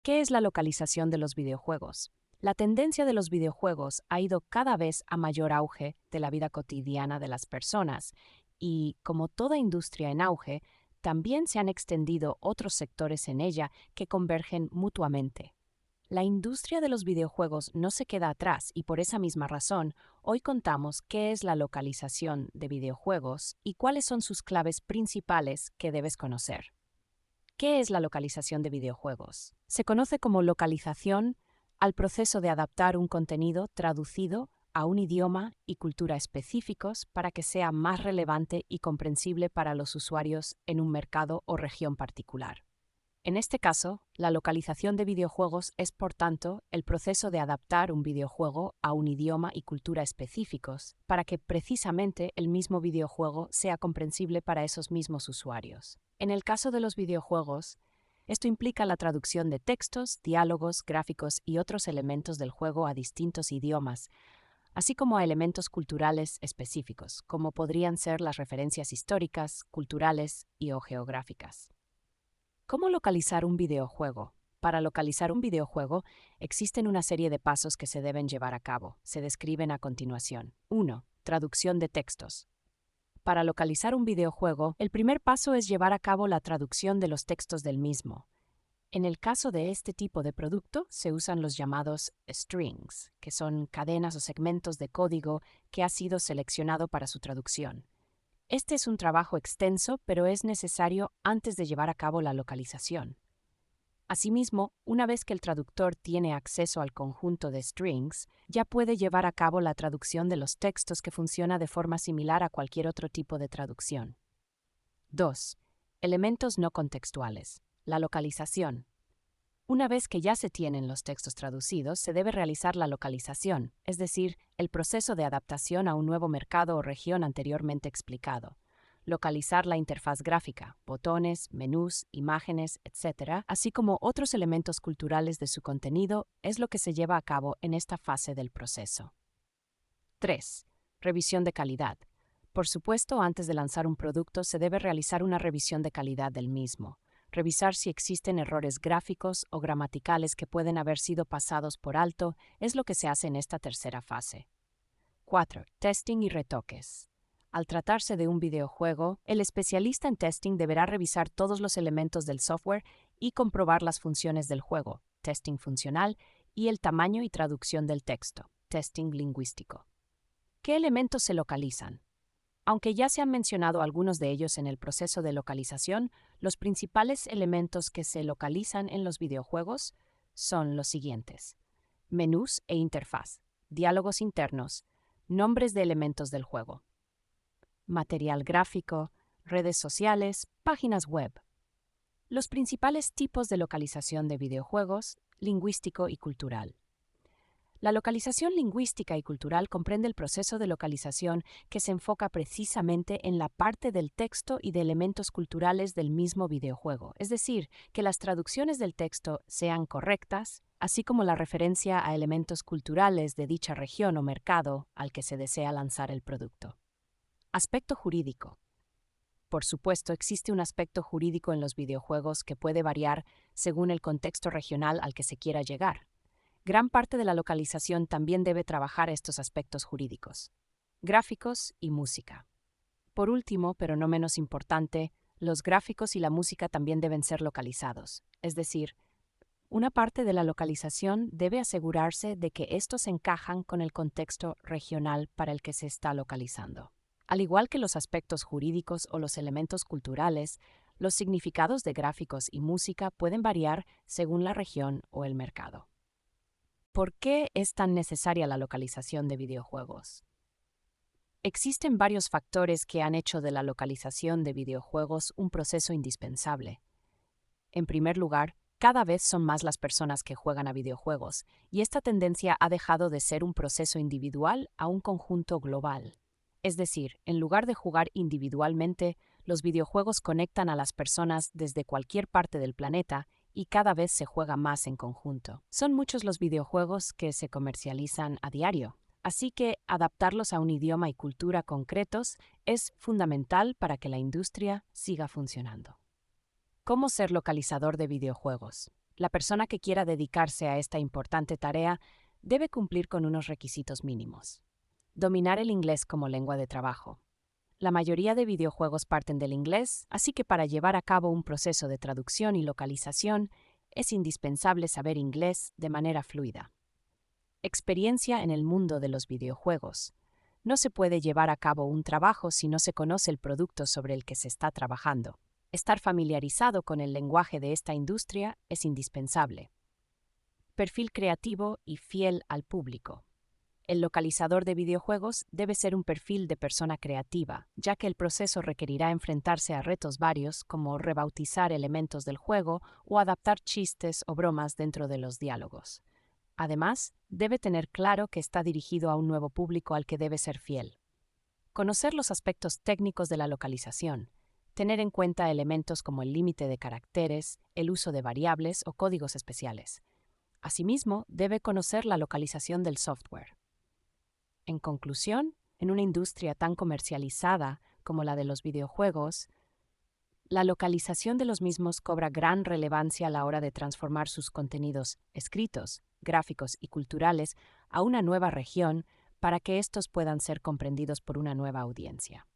¿Qué es la localización de los videojuegos? La tendencia de los videojuegos ha ido cada vez a mayor auge de la vida cotidiana de las personas y, como toda industria en auge, también se han extendido otros sectores en ella que convergen mutuamente. La industria de los videojuegos no se queda atrás y por esa misma razón, hoy contamos qué es la localización de videojuegos y cuáles son sus claves principales que debes conocer. ¿Qué es la localización de videojuegos? Se conoce como localización al proceso de adaptar un contenido traducido a un idioma y cultura específicos para que sea más relevante y comprensible para los usuarios en un mercado o región particular. En este caso, la localización de videojuegos es, por tanto, el proceso de adaptar un videojuego a un idioma y cultura específicos para que precisamente el mismo videojuego sea comprensible para esos mismos usuarios. En el caso de los videojuegos, esto implica la traducción de textos, diálogos, gráficos y otros elementos del juego a distintos idiomas, así como a elementos culturales específicos, como podrían ser las referencias históricas, culturales y o geográficas. ¿Cómo localizar un videojuego? Para localizar un videojuego, existen una serie de pasos que se deben llevar a cabo. Se describen a continuación. 1. Traducción de textos. Para localizar un videojuego, el primer paso es llevar a cabo la traducción de los textos del mismo. En el caso de este tipo de producto, se usan los llamados strings, que son cadenas o segmentos de código que ha sido seleccionado para su traducción. Este es un trabajo extenso, pero es necesario antes de llevar a cabo la localización. Asimismo, una vez que el traductor tiene acceso al conjunto de strings, ya puede llevar a cabo la traducción de los textos que funciona de forma similar a cualquier otro tipo de traducción. 2. Elementos no contextuales. La localización. Una vez que ya se tienen los textos traducidos, se debe realizar la localización, es decir, el proceso de adaptación a un nuevo mercado o región anteriormente explicado. Localizar la interfaz gráfica, botones, menús, imágenes, etc., así como otros elementos culturales de su contenido, es lo que se lleva a cabo en esta fase del proceso. 3. Revisión de calidad. Por supuesto, antes de lanzar un producto se debe realizar una revisión de calidad del mismo. Revisar si existen errores gráficos o gramaticales que pueden haber sido pasados por alto es lo que se hace en esta tercera fase. 4. Testing y retoques. Al tratarse de un videojuego, el especialista en testing deberá revisar todos los elementos del software y comprobar las funciones del juego, testing funcional, y el tamaño y traducción del texto, testing lingüístico. ¿Qué elementos se localizan? Aunque ya se han mencionado algunos de ellos en el proceso de localización, los principales elementos que se localizan en los videojuegos son los siguientes: menús e interfaz, diálogos internos, nombres de elementos del juego, material gráfico, redes sociales, páginas web. Los principales tipos de localización de videojuegos: lingüístico y cultural. La localización lingüística y cultural comprende el proceso de localización que se enfoca precisamente en la parte del texto y de elementos culturales del mismo videojuego, es decir, que las traducciones del texto sean correctas, así como la referencia a elementos culturales de dicha región o mercado al que se desea lanzar el producto. Aspecto jurídico. Por supuesto, existe un aspecto jurídico en los videojuegos que puede variar según el contexto regional al que se quiera llegar. Gran parte de la localización también debe trabajar estos aspectos jurídicos, gráficos y música. Por último, pero no menos importante, los gráficos y la música también deben ser localizados, es decir, una parte de la localización debe asegurarse de que estos encajan con el contexto regional para el que se está localizando. Al igual que los aspectos jurídicos o los elementos culturales, los significados de gráficos y música pueden variar según la región o el mercado. ¿Por qué es tan necesaria la localización de videojuegos? Existen varios factores que han hecho de la localización de videojuegos un proceso indispensable. En primer lugar, cada vez son más las personas que juegan a videojuegos, y esta tendencia ha dejado de ser un proceso individual a un conjunto global. Es decir, en lugar de jugar individualmente, los videojuegos conectan a las personas desde cualquier parte del planeta y cada vez se juega más en conjunto. Son muchos los videojuegos que se comercializan a diario, así que adaptarlos a un idioma y cultura concretos es fundamental para que la industria siga funcionando. ¿Cómo ser localizador de videojuegos? La persona que quiera dedicarse a esta importante tarea debe cumplir con unos requisitos mínimos. Dominar el inglés como lengua de trabajo. La mayoría de videojuegos parten del inglés, así que para llevar a cabo un proceso de traducción y localización es indispensable saber inglés de manera fluida. Experiencia en el mundo de los videojuegos. No se puede llevar a cabo un trabajo si no se conoce el producto sobre el que se está trabajando. Estar familiarizado con el lenguaje de esta industria es indispensable. Perfil creativo y fiel al público. El localizador de videojuegos debe ser un perfil de persona creativa, ya que el proceso requerirá enfrentarse a retos varios como rebautizar elementos del juego o adaptar chistes o bromas dentro de los diálogos. Además, debe tener claro que está dirigido a un nuevo público al que debe ser fiel. Conocer los aspectos técnicos de la localización. Tener en cuenta elementos como el límite de caracteres, el uso de variables o códigos especiales. Asimismo, debe conocer la localización del software. En conclusión, en una industria tan comercializada como la de los videojuegos, la localización de los mismos cobra gran relevancia a la hora de transformar sus contenidos escritos, gráficos y culturales a una nueva región para que estos puedan ser comprendidos por una nueva audiencia.